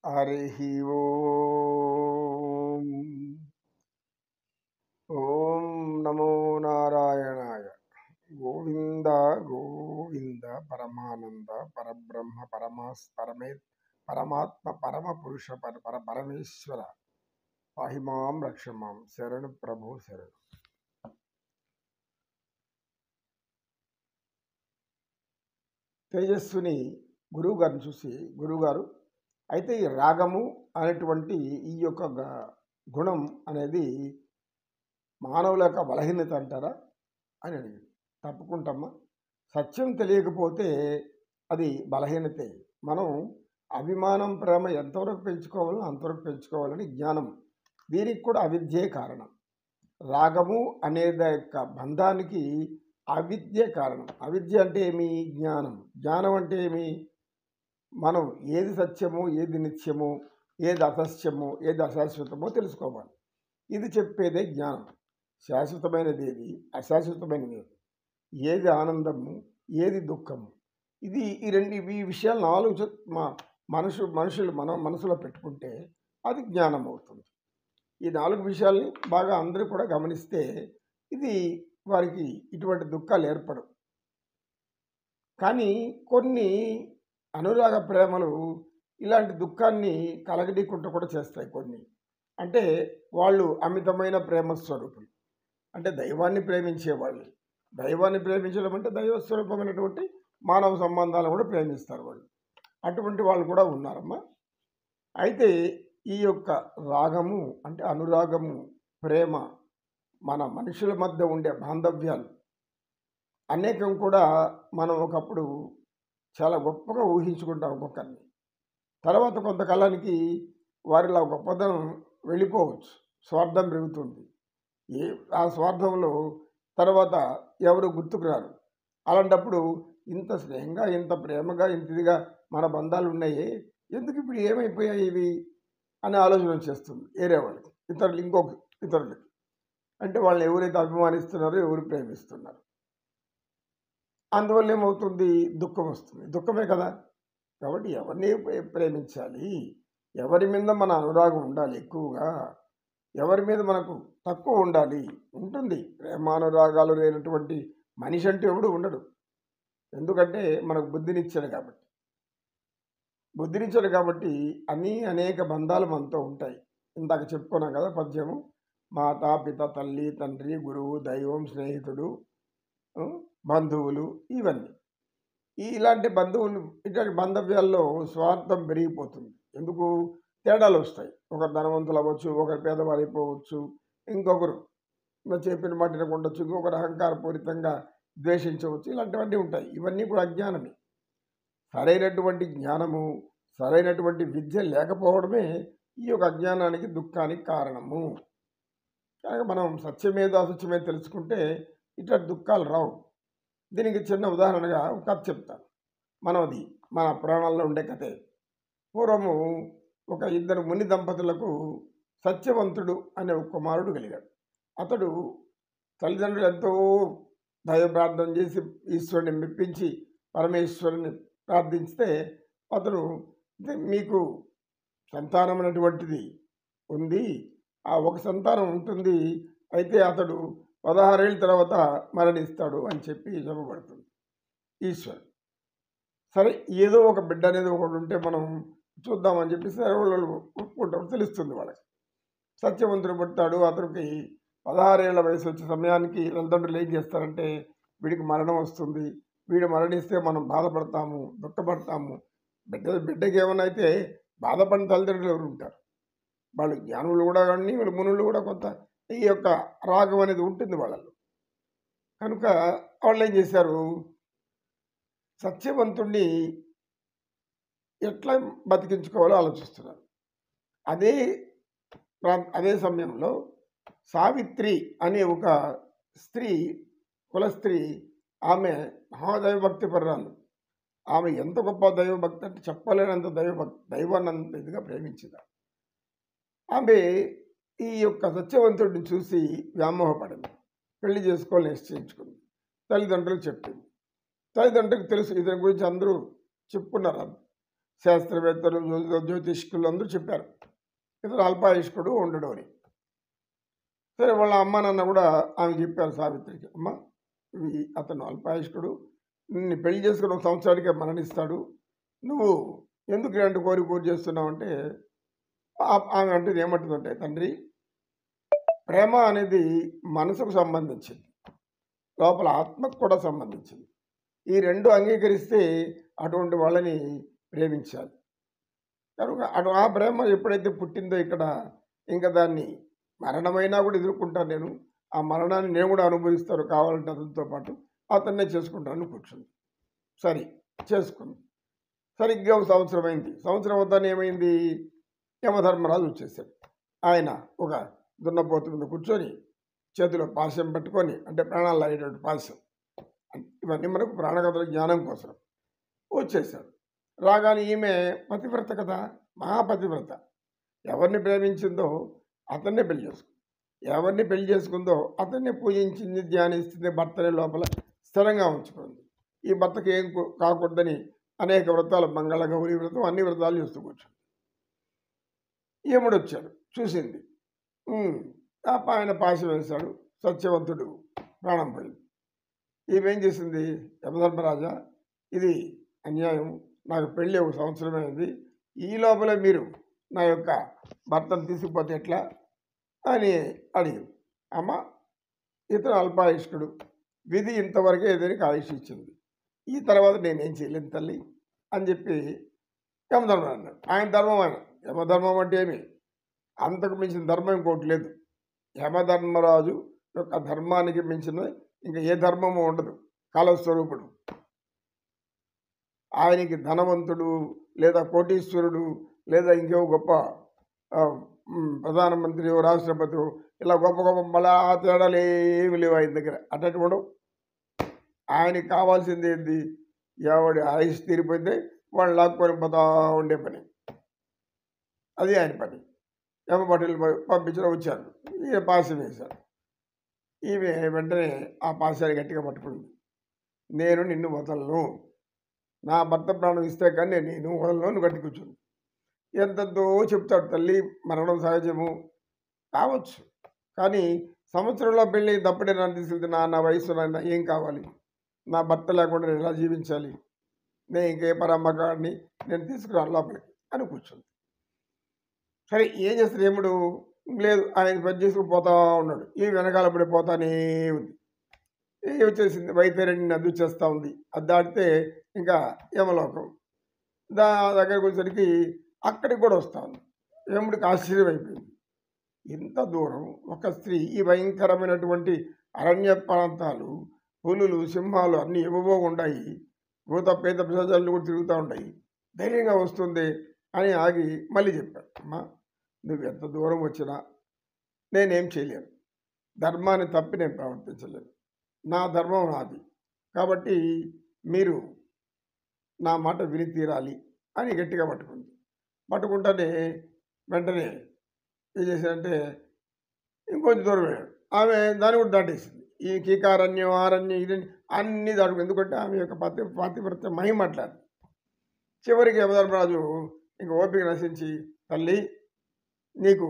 हरिः ओम् ॐ नमो नारायणाय गोविन्द गोविन्द परमानन्द परब्रह्म परमात्म परमपुरुष परमेश्वर पाहि मां रक्ष मां शरणु प्रभु शरणु తేజస్విని గురువు గారిని చూసి గురువుగారు అయితే ఈ రాగము అనేటువంటి ఈ యొక్క గుణం అనేది మానవుల యొక్క బలహీనత అంటారా అని అడిగింది. తప్పుకుంటామా, సత్యం తెలియకపోతే అది బలహీనతే. మనం అభిమానం ప్రేమ ఎంతవరకు పెంచుకోవాలో అంతవరకు పెంచుకోవాలని జ్ఞానం, దీనికి కూడా అవిద్యే కారణం. రాగము అనేది యొక్క బంధానికి అవిద్య కారణం. అవిద్య అంటే ఏమి? జ్ఞానం. జ్ఞానం అంటే ఏమి? మనం ఏది సత్యమో, ఏది నిత్యమో, ఏది అసత్యమో, ఏది అశాశ్వతమో తెలుసుకోవాలి. ఇది చెప్పేదే జ్ఞానం. శాశ్వతమైనది ఏది, అశాశ్వతమైనది ఏది, ఏది ఆనందము, ఏది దుఃఖము, ఇది ఈ విషయాలు మనుషులు మన మనసులో పెట్టుకుంటే అది జ్ఞానం అవుతుంది. ఈ 4 విషయాల్ని బాగా అందరూ కూడా గమనిస్తే ఇది వారికి ఇటువంటి దుఃఖాలు ఏర్పడవు. కానీ కొన్ని అనురాగ ప్రేమలు ఇలాంటి దుఃఖాన్ని కలగనీయకుండా కూడా చేస్తాయి. కొన్ని అంటే వాళ్ళు అమితమైన ప్రేమ స్వరూపులు, అంటే దైవాన్ని ప్రేమించేవాళ్ళు. దైవాన్ని ప్రేమించడం అంటే దైవ స్వరూపమైనటువంటి మానవ సంబంధాలు కూడా ప్రేమిస్తారు వాళ్ళు. అటువంటి వాళ్ళు కూడా ఉన్నారమ్మా. అయితే ఈ యొక్క రాగము అంటే అనురాగము, ప్రేమ, మన మనుషుల మధ్య ఉండే బాంధవ్యాలు అనేకం కూడా మనం ఒకప్పుడు చాలా గొప్పగా ఊహించుకుంటాం ఒక్కొక్కరిని. తర్వాత కొంతకాలానికి వారిలో గొప్పదనం వెళ్ళిపోవచ్చు, స్వార్థం పెరుగుతుంది. ఆ స్వార్థంలో తర్వాత ఎవరు గుర్తుకు రారు. అలాంటప్పుడు ఇంత స్నేహంగా, ఇంత ప్రేమగా, ఇంత ఇదిగా మన బంధాలు ఉన్నాయే, ఎందుకు ఇప్పుడు ఏమైపోయాయి ఇవి అనే ఆలోచన వచ్చేస్తుంది వేరే వాళ్ళకి, ఇతరులకి. అంటే వాళ్ళని ఎవరైతే అభిమానిస్తున్నారో, ఎవరు ప్రేమిస్తున్నారు, అందువల్ల ఏమవుతుంది? దుఃఖం వస్తుంది. దుఃఖమే కదా. కాబట్టి ఎవరిని ప్రేమించాలి, ఎవరి మీద మన అనురాగం ఉండాలి ఎక్కువగా, ఎవరి మీద మనకు తక్కువ ఉండాలి. ఉంటుంది ప్రేమానురాగాలు లేనటువంటి మనిషి అంటూ ఎవడు ఉండడు. ఎందుకంటే మనకు బుద్ధినిచ్చాడు కాబట్టి అనేక బంధాలు మనతో ఉంటాయి. ఇందాక చెప్పుకున్నాం కదా పద్యము, మాతా పిత తల్లి తండ్రి గురువు దైవం స్నేహితుడు బంధువులు, ఇవన్నీ ఇలాంటి ఇట్లాంటి బాంధవ్యాల్లో స్వార్థం పెరిగిపోతుంది. ఎందుకు? తేడాలు వస్తాయి. ఒకరు ధనవంతులు అవ్వచ్చు, ఒకరు పేదవారు అయిపోవచ్చు, ఇంకొకరు చెప్పిన మాట ఉండొచ్చు, ఇంకొకరు అహంకారపూరితంగా ద్వేషించవచ్చు. ఇలాంటివన్నీ ఉంటాయి. ఇవన్నీ కూడా అజ్ఞానమే. సరైనటువంటి జ్ఞానము, సరైనటువంటి విద్య లేకపోవడమే ఈ యొక్క అజ్ఞానానికి, దుఃఖానికి కారణము. కనుక మనం సత్యమేదో అసత్యమేదో తెలుసుకుంటే ఇట్లాంటి దుఃఖాలు రావు. దీనికి చిన్న ఉదాహరణగా ఒక కథ చెప్తాను. అది మన పురాణాల్లో ఉండే కథే. పూర్వము ఒక 2 ముని దంపతులకు సత్యవంతుడు అనే ఒక కుమారుడు కలిగాడు. అతడు తల్లిదండ్రులు ఎంతో దైవ ప్రార్థన చేసి ఈశ్వరుని మెప్పించి పరమేశ్వరుని ప్రార్థించితే అతడు, మీకు సంతానం అనేటువంటిది ఉంది, ఆ ఒక సంతానం ఉంటుంది, అయితే అతడు 16 ఏళ్ళ తర్వాత మరణిస్తాడు అని చెప్పి చెప్పబడుతుంది ఈశ్వరుడు. సరే, ఏదో ఒక బిడ్డ అనేది ఒకటి ఉంటే మనం చూద్దామని చెప్పేసి వాళ్ళు ఒప్పుకుంటారు, తెలుస్తుంది వాళ్ళకి. సత్యవంతుడు పుట్టాడు. అతనికి 16 ఏళ్ల వయసు వచ్చే సమయానికి తల్లిదండ్రులు ఏం చేస్తారంటే, వీడికి మరణం వస్తుంది, వీడు మరణిస్తే మనం బాధపడతాము, దుఃఖపడతాము. బిడ్డకి ఏమన్నా అయితే బాధపడిన తల్లిదండ్రులు ఎవరు ఉంటారు? వాళ్ళు జ్ఞానులు కూడా కానీ, వాళ్ళు మునులు కూడా కొంత ఈ యొక్క రాగం అనేది ఉంటుంది వాళ్ళలో. కనుక వాళ్ళు ఏం చేశారు, సత్యవంతుణ్ణి ఎట్లా బతికించుకోవాలో ఆలోచిస్తున్నారు. అదే సమయంలో సావిత్రి అనే ఒక స్త్రీ, కులస్త్రీ, ఆమె మహాదైవభక్తి పర్రాలు. ఆమె ఎంత గొప్ప దైవభక్తి అంటే చెప్పలేనంత దైవాన్ని అంత ఇదిగా ప్రేమించింది. ఆమె ఈ యొక్క సత్యవంతుడిని చూసి వ్యామోహపడింది. పెళ్లి చేసుకోవాలని నిశ్చయించుకుంది. తల్లిదండ్రులకు చెప్పింది. తల్లిదండ్రులకు తెలుసు, ఇతని గురించి అందరూ చెప్పుకున్నారు. శాస్త్రవేత్తలు జ్యోతిష్కులు అందరూ చెప్పారు ఇతను అల్పాయుష్కుడు ఉండడు అని. సరే వాళ్ళ అమ్మ నాన్న కూడా ఆమె చెప్పారు సావిత్రికి, అమ్మ అతను అల్పాయుష్కుడు, నిన్ను పెళ్లి చేసుకుని 1 సంవత్సరానికే మరణిస్తాడు, నువ్వు ఎందుకు ఇలాంటి కోరి చేస్తున్నావు అంటే ఆమె అంటుంది ఏమంటుందంటే, తండ్రి ప్రేమ అనేది మనసుకు సంబంధించింది, లోపల ఆత్మకు కూడా సంబంధించింది. ఈ రెండు అంగీకరిస్తే అటువంటి వాళ్ళని ప్రేమించాలి. కనుక ఆ ప్రేమ ఎప్పుడైతే పుట్టిందో ఇక్కడ, ఇంకా దాన్ని మరణమైనా కూడా ఎదుర్కొంటాను నేను, ఆ మరణాన్ని నేను కూడా అనుభవిస్తాను కావాలంటే అతనితో పాటు, అతన్నే చేసుకుంటాను కూర్చుంది. సరే చేసుకుంది. సరిగ్గా 1 సంవత్సరం అయింది. సంవత్సరం అవుతానే ఏమైంది, యమధర్మరాజు వచ్చేసాడు. ఆయన ఒక దున్నపోతు మీద కూర్చొని చేతిలో పాశం పెట్టుకొని, అంటే ప్రాణాలు లాగేటువంటి పాశం, ఇవన్నీ మనకు ప్రాణకథల జ్ఞానం కోసం వచ్చేసాడు. రాగానే ఈమె పతివ్రత కదా, మహాపతివ్రత, ఎవరిని ప్రేమించిందో అతన్నే పెళ్లి చేసుకుంది, ఎవరిని పెళ్లి చేసుకుందో అతన్నే పూజించింది, ధ్యానిస్తుంది, భర్తని లోపల స్థిరంగా ఉంచుకుంది. ఈ భర్తకి ఏం కాకూడదని అనేక వ్రతాలు, మంగళ గౌరీ వ్రతం, అన్ని వ్రతాలు చేస్తూ కూర్చుంది. యముడు వచ్చాడు, చూసింది, ఆయన పాశం వేశాడు, సత్యవంతుడు ప్రాణం పోయింది. ఈమెం చేసింది, యమధర్మరాజా ఇది అన్యాయం, నాకు పెళ్ళి 1 సంవత్సరమే అయింది, ఈ లోపల మీరు నా యొక్క భర్తను తీసుకుపోతే ఎట్లా అని అడిగింది. అమ్మ ఇతను అల్పాయుష్కుడు, విధి ఇంతవరకే ఏదైనా ఆయుష్ ఇచ్చింది, ఈ తర్వాత నేనేం చేయలేను తల్లి అని చెప్పి యమధర్మం అన్నాడు. ఆయన ధర్మం, ఆయన యమధర్మం అంటే ఏమి, అంతకు మించిన ధర్మం ఇంకోటి లేదు. యమధర్మరాజు యొక్క ధర్మానికి మించిన ఇంకా ఏ ధర్మము ఉండదు. కాలస్వరూపుడు, ఆయనకి ధనవంతుడు లేదా కోటీశ్వరుడు లేదా ఇంకో గొప్ప ప్రధానమంత్రి, రాష్ట్రపతి, ఇలా గొప్ప గొప్ప మళ్ళా తేడాలు ఏమి లేవు ఆయన దగ్గర. అటువంటి ఆయనకి కావాల్సింది ఏంటి, ఎవడి ఆయుష్ తీరిపోతే వాళ్ళు లాక్కొని పోతా ఉండే పని, అది ఆయన పని. యమభటులు పంపించడం వచ్చారు, ఈయన పాశం వేశారు. ఈమె వెంటనే ఆ పాశాన్ని గట్టిగా పట్టుకుంది, నేను నిన్ను వదలను, నా భర్త ప్రాణం ఇస్తే కానీ నేను వదలను గట్టి కూర్చుంది. ఎంతతో చెప్తాడు, తల్లి మరణం సహజము కావచ్చు, కానీ సంవత్సరంలో పెళ్ళి తప్పుడే నన్ను తీసుకెళ్తే నా వయసు ఏం కావాలి, నా భర్త లేకుండా నేను ఎలా జీవించాలి, నేను ఇంకే పరమ్మగాడిని నేను తీసుకురాను లోపలికి అని కూర్చుంది. సరే ఏం చేస్తారు యముడు, లేదు ఆయన పని చేసుకుని పోతా ఉన్నాడు, ఈ వెనకాల పడి పోతానే ఉంది. వచ్చేసింది వైతరిని నద్దు చేస్తూ ఉంది, అది దాటితే ఇంకా యమలోకం, దగ్గరకు వచ్చేసరికి అక్కడికి కూడా వస్తూ ఉంది. యముడికి ఆశ్చర్యం అయిపోయింది, ఇంత దూరం ఒక స్త్రీ ఈ భయంకరమైనటువంటి అరణ్య ప్రాంతాలు, పులులు, సింహాలు అన్నీ ఇవ్వబో ఉన్నాయి, భూత పేద ప్రజలు కూడా తిరుగుతూ ఉంటాయి, ధైర్యంగా వస్తుంది అని ఆగి మళ్ళీ చెప్పాడు, అమ్మా నువ్వు ఎంత దూరం వచ్చినా నేనేం చేయలేను, ధర్మాన్ని తప్పి నేను ప్రవర్తించలేను, నా ధర్మం నాది, కాబట్టి మీరు నా మాట విని తీరాలి అని గట్టిగా పట్టుకుంది. పట్టుకుంటానే వెంటనే ఏం చేశాడంటే ఇంకొంచెం దూరం వెళ్ళాడు, ఆమె దాన్ని కూడా దాటేసింది. ఈ కీకారణ్యం, ఆరణ్యం, ఇది అన్నీ దాటుకు, ఎందుకంటే ఆమె యొక్క పాతివ్రత్య మహిమ మాట్లాడు. చివరికి యమధర్మరాజు ఇంక ఓపిక నశించి, తల్లి నీకు